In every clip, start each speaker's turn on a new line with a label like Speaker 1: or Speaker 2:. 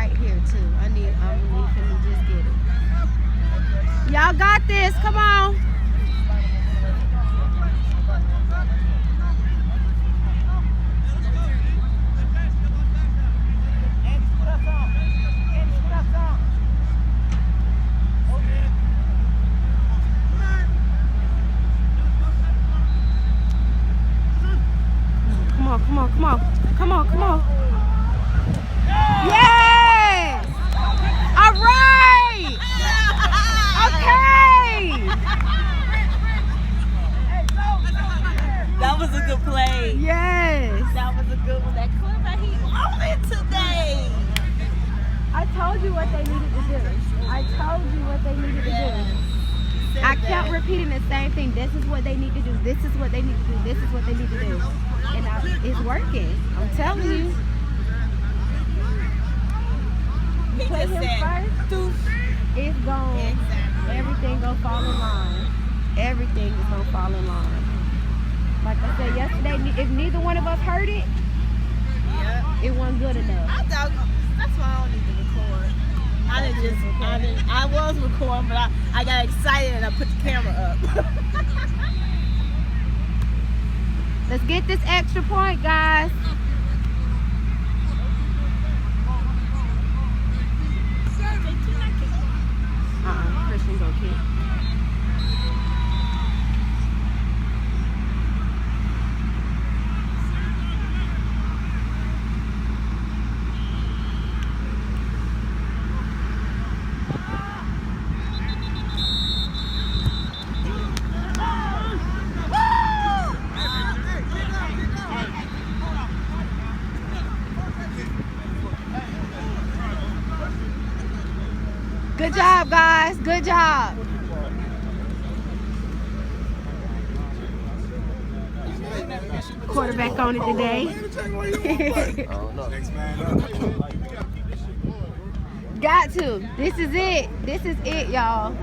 Speaker 1: right here too. I'm need him to just get it. Y'all got this. Come on. Come on, come on, come on. Come on, come on. Yes! All right! Okay!
Speaker 2: That was a good play.
Speaker 1: Yes!
Speaker 2: That was a good one. That quarterback, he on it today.
Speaker 1: I told you what they needed to do. I told you what they needed to do. I kept repeating the same thing. This is what they need to do. This is what they need to do. This is what they need to do. And it's working. I'm telling you.
Speaker 2: He
Speaker 1: Put
Speaker 2: just
Speaker 1: him
Speaker 2: said,
Speaker 1: first. It's gone.
Speaker 2: Exactly.
Speaker 1: Everything gonna fall in line. Everything is gonna fall in line. Like I said yesterday, if neither one of us heard it, it wasn't good enough.
Speaker 2: That's why I don't need to record. I was recording, but I got excited and I put the camera up.
Speaker 1: Let's get this extra point, guys. Christian go kick. Good job, guys. Good job. Quarterback on it today. Got to. This is it. This is it, y'all.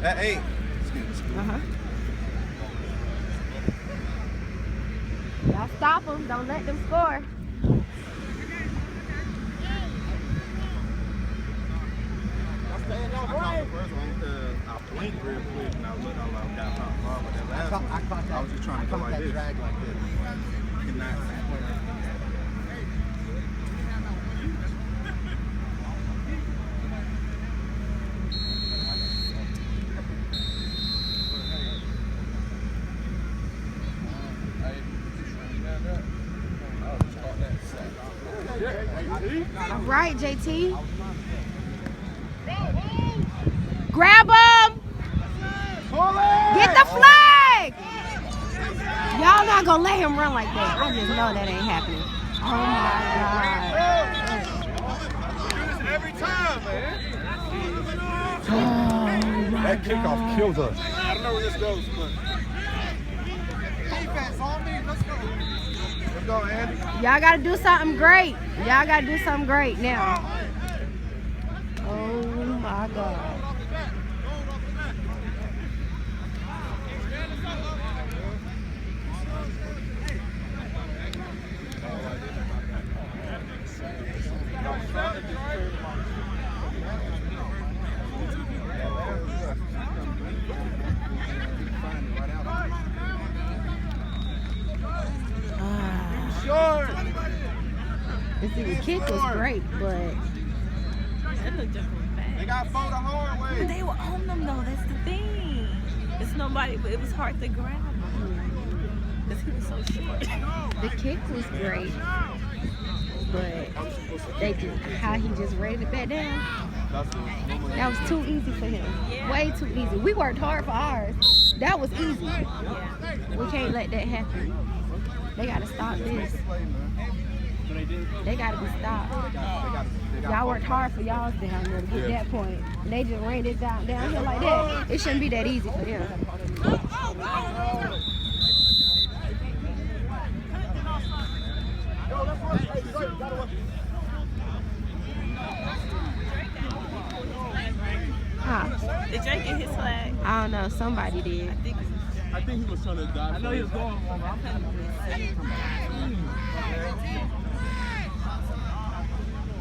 Speaker 3: At 8.
Speaker 1: Y'all stop them. Don't let them score.
Speaker 3: I blinked real quick and I looked, I got something wrong with that last one. I was just trying to go like this. Drag like this. Cannot.
Speaker 1: All right, JT. Grab him. Get the flag. Y'all not gonna let him run like that. I just know that ain't happening. Oh my God.
Speaker 3: Every time, man.
Speaker 1: Oh my
Speaker 3: That kickoff
Speaker 1: God.
Speaker 3: kills us. I don't know where this goes, but defense on me. Let's go. Let's go, Andy.
Speaker 1: Y'all gotta do something great. Y'all gotta do something great now. Oh my God. See, the kick was great, but
Speaker 2: That looked just bad.
Speaker 3: They got four the hard way.
Speaker 2: But they were on them though. That's the thing. It's nobody, but it was hard to grab him because he was so short.
Speaker 1: the kick was great. But they just how he just rated it back down. That was too easy for him.
Speaker 2: Yeah.
Speaker 1: Way too easy. We worked hard for ours. That was easy. We can't let that happen. They gotta stop this. They gotta be stopped. Y'all worked hard for y'all down there to get that point. And they just ran it down here like that. It shouldn't be that easy for them.
Speaker 2: Did Drake get his flag?
Speaker 1: I don't know. Somebody did.
Speaker 3: I think he was trying to dive. I know he was going for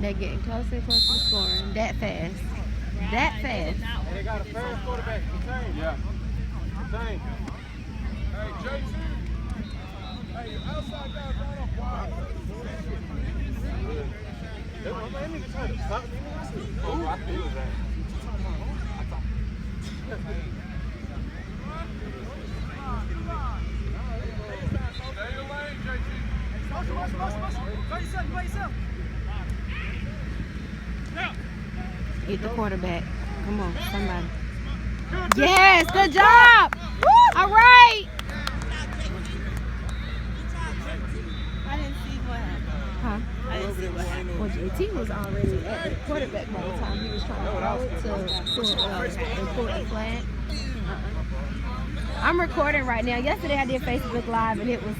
Speaker 1: They're getting closer and closer to scoring. That fast. That fast.
Speaker 3: They got a fast quarterback. Yeah. Hey, Jason. Hey, outside guys right up wide. That nigga trying to stop me. Oh, I feel that. Stay your lane, JT.
Speaker 1: Get the quarterback. Come on, somebody. Yes, good job. All right.
Speaker 2: I didn't see what happened.
Speaker 1: Huh?
Speaker 2: I didn't see what happened.
Speaker 1: Well, JT was already at the quarterback by the time he was trying to throw it to pull the flag. I'm recording right now. Yesterday I did Facebook Live and it was,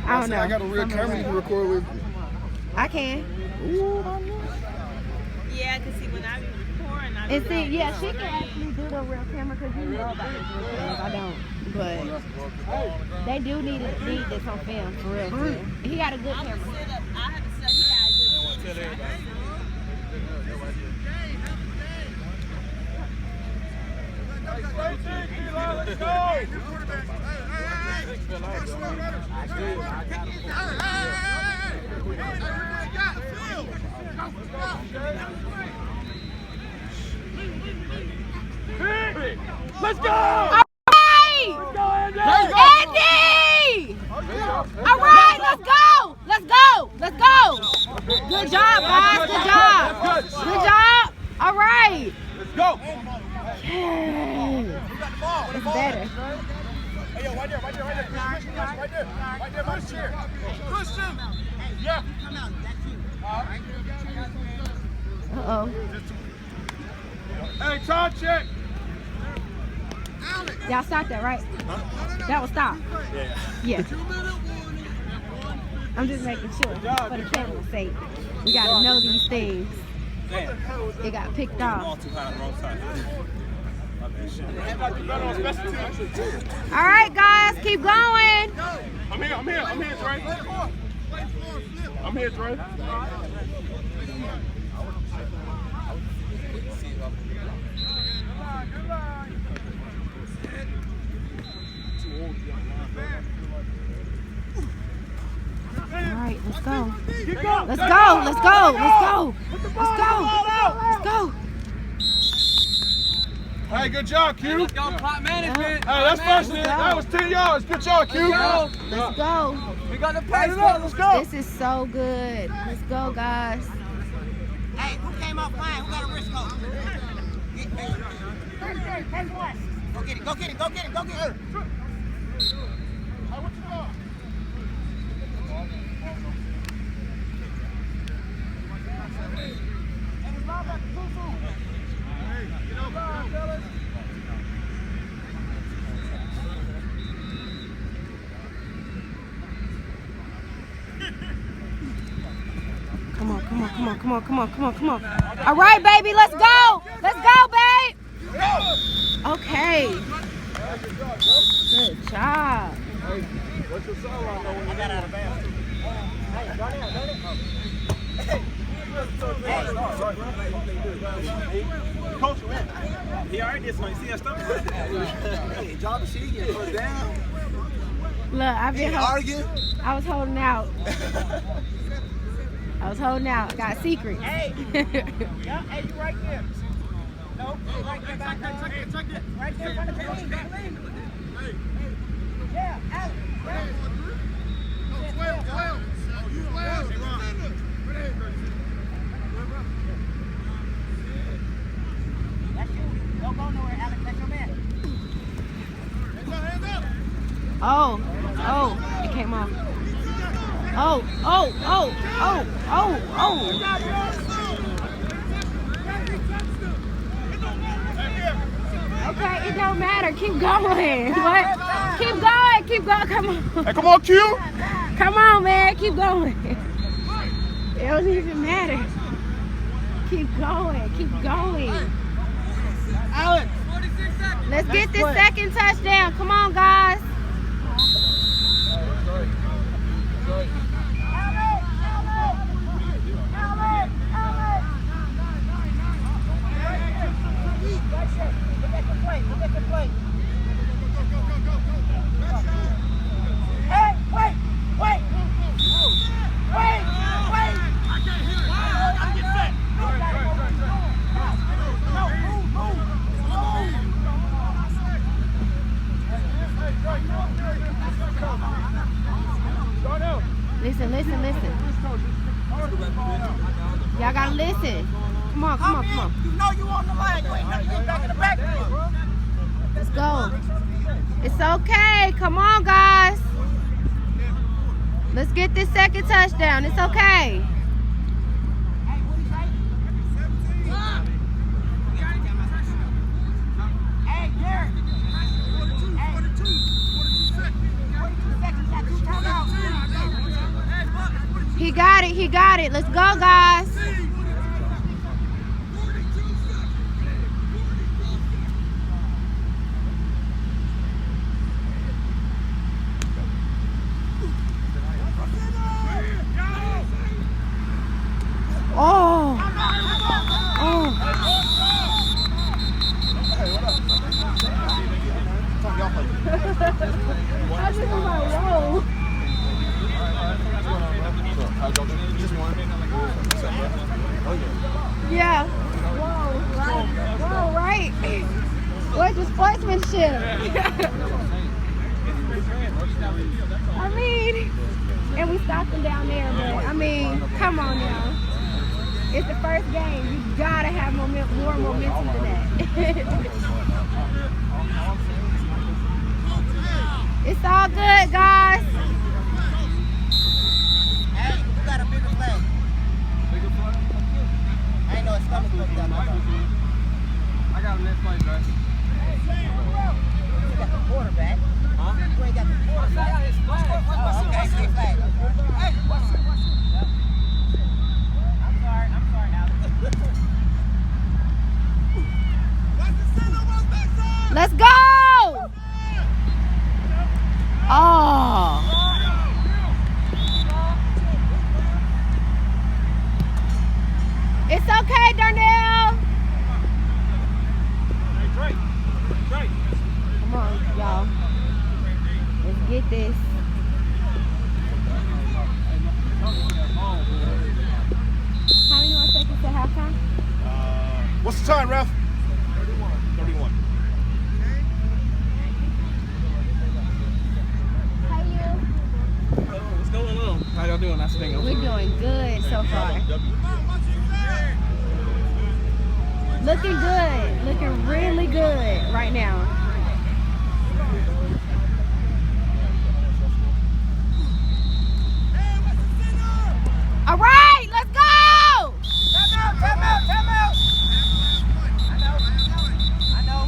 Speaker 1: I don't know.
Speaker 3: I got a real camera you can record with.
Speaker 1: I can.
Speaker 2: Yeah, I can see when I be recording.
Speaker 1: And see, yeah, she can actually do the real camera because you know about this real cameras. I don't. But they do need this on film for real. Too. He got a good camera.
Speaker 2: I have to sit up. He got a good camera.
Speaker 3: Let's go! Let's go!
Speaker 1: All right! Andy! All right, let's go! Let's go! Let's go! Good job, guys. Good job. Good job. All right.
Speaker 3: Let's go!
Speaker 1: Yes. It's better.
Speaker 3: Hey, yo, right there. Right there, push here. Push him! Yeah.
Speaker 1: Uh-oh.
Speaker 3: Hey, time check!
Speaker 1: Y'all stopped that, right?
Speaker 3: Huh?
Speaker 1: That was stop.
Speaker 3: Yeah.
Speaker 1: Yeah. I'm just making sure for the camera's sake. We gotta know these things. It got picked off. All right, guys, keep going.
Speaker 3: I'm here, Trey. I'm here, Trey.
Speaker 1: All right, let's go. Let's go. Let's go. Let's go. Let's go. Let's go.
Speaker 3: Hey, good job, Q.
Speaker 4: Let's go, clock management.
Speaker 3: Hey, that's first. That was 10 yards. Good job, Q.
Speaker 1: Let's go.
Speaker 4: We got the pace.
Speaker 3: Let's go.
Speaker 1: This is so good. Let's go, guys.
Speaker 5: Hey, who came off line? Who got a wrist go? Go get it, go get it, go get it, go get it.
Speaker 1: Come on, come on, come on, come on, come on, come on, come on. All right, baby, let's go. Let's go, babe. Okay. Good job.
Speaker 3: What's your sideline?
Speaker 5: I got out of bounds. Hey, go down, go down.
Speaker 3: Coach,
Speaker 4: He already did something. See that stuff? Hey, drop the sheet, get put down.
Speaker 1: Look, I've been
Speaker 4: Arguing.
Speaker 1: I was holding out. I was holding out. Got secrets.
Speaker 5: Hey. Yeah, hey, you right there. No, right there back there. Right there in front of the screen. Yeah, Alex. That's you. Don't go nowhere, Alex. That's your man.
Speaker 1: Oh, it came off. Oh. Okay, it don't matter. Keep going. What? Keep going. Keep going. Come on.
Speaker 3: Hey, come on, Q.
Speaker 1: Come on, man. Keep going. It don't even matter. Keep going. Keep going.
Speaker 5: Alex.
Speaker 1: Let's get this second touchdown. Come on, guys. Listen, listen, listen. Y'all gotta listen. Come on, come on, come on.
Speaker 5: You know you on the line. You ain't nothing to get back in the backfield.
Speaker 1: Let's go. It's okay. Come on, guys. Let's get this second touchdown. It's okay.
Speaker 5: Hey, Garrett.
Speaker 1: He got it. He got it. Let's go, guys. Oh. Oh. I just was like, whoa. Yeah. Whoa, right? Where's the sportsmanship? I mean, and we stopped them down there, but I mean, come on now. It's the first game. You gotta have more momentum than that. It's all good, guys.
Speaker 5: Hey, you got a bigger flag.
Speaker 3: Bigger flag?
Speaker 5: I ain't know his stomach was down there.
Speaker 3: I got a next play, guys.
Speaker 5: You got the quarterback.
Speaker 3: Huh?
Speaker 5: You ain't got the quarterback. Okay, big flag. Hey, what's it? I'm sorry, Alex.
Speaker 1: Let's go! Oh. It's okay, Darnell.
Speaker 3: Hey, Drake. Drake.
Speaker 1: Come on, y'all. Let's get this. How many more seconds to halftime?
Speaker 3: What's the time, ref? 31.
Speaker 1: How you?
Speaker 4: What's going on? How y'all doing? That's the thing.
Speaker 1: We're doing good so far. Looking good. Looking really good right now. All right, let's go!
Speaker 5: Time out. I know.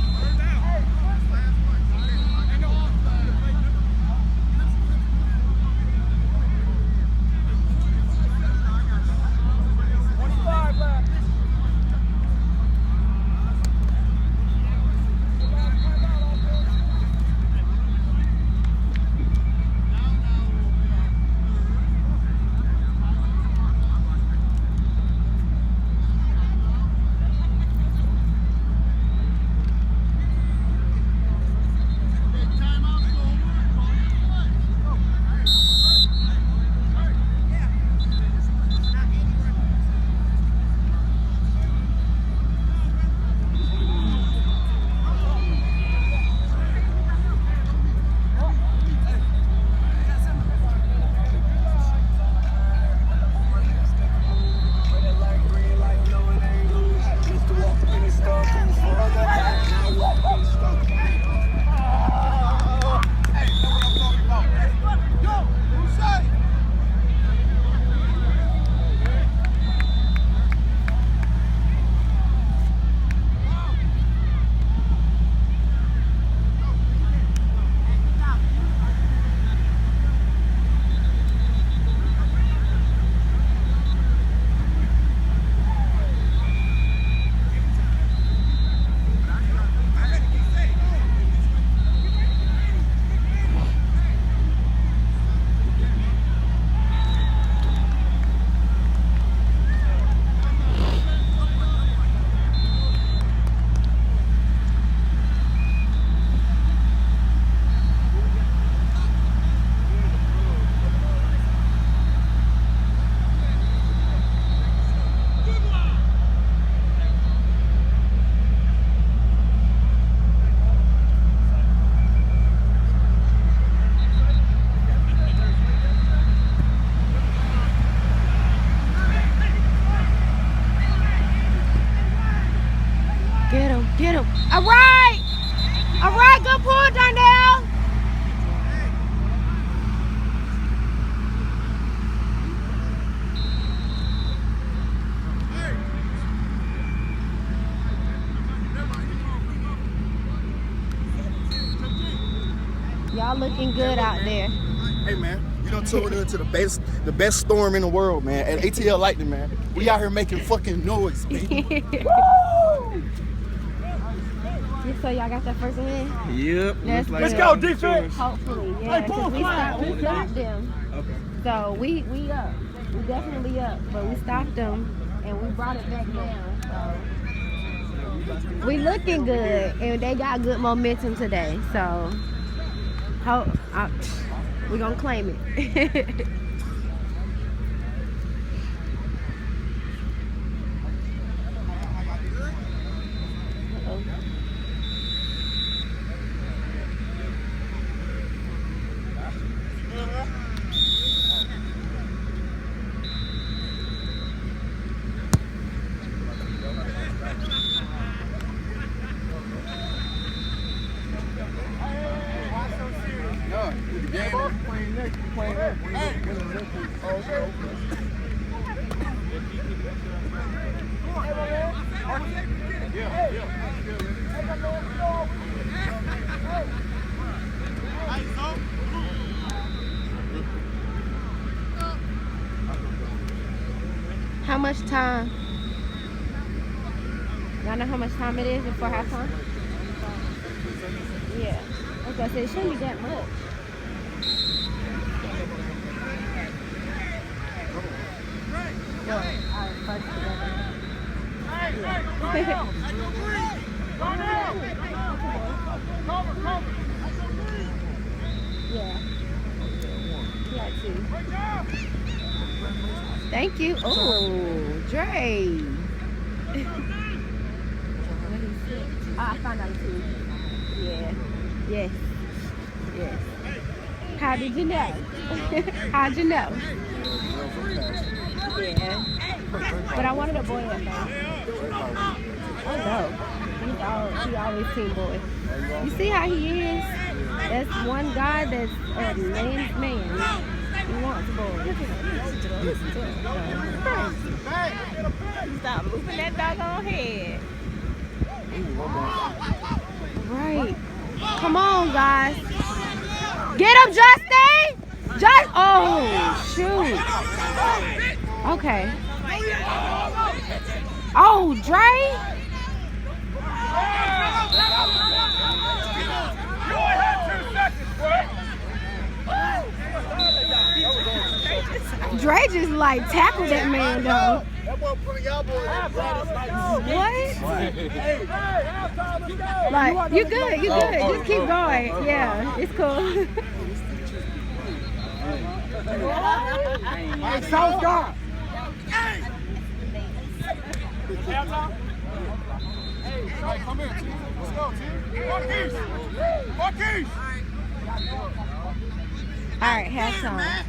Speaker 1: him. All right. All right, good pull, Darnell. Y'all looking good out there.
Speaker 6: Hey man, you done tuned into the best storm in the world, man. At ATL Lightning, man. We out here making fucking noise, baby.
Speaker 1: So y'all got that first win?
Speaker 4: Yep.
Speaker 3: Let's go, defense.
Speaker 1: Hopefully, yeah.
Speaker 3: Hey, pull,
Speaker 1: we stopped them.
Speaker 4: Okay.
Speaker 1: So we up. We definitely up, but we stopped them and we brought it back down. So we looking good, and they got good momentum today. So we gonna claim it. How much time? Y'all know how much time it is before halftime? Yeah. Okay, so it shouldn't be that much. Yeah. Yeah, too. Thank you. Oh, Dre. I found out too. Yeah. Yes. Yes. How did you know? How'd you know? Yeah. But I wanted a boy at first. Oh no. He always team boy. You see how he is? That's one guy that's a man's man. He wants boys.
Speaker 2: Stop moving that doggone head.
Speaker 1: Right. Come on, guys. Get him, Justin! Oh, shoot. Okay. Oh, Dre?
Speaker 3: You only had 2 seconds, bro.
Speaker 1: Dre just like tackled that man though.
Speaker 6: That boy put y'all boys
Speaker 1: What? Like, you good, you good. Just keep going. Yeah, it's cool.
Speaker 3: Hey, South God. Hey, come here, T. Let's go, T. Marquise.
Speaker 1: All right, halftime.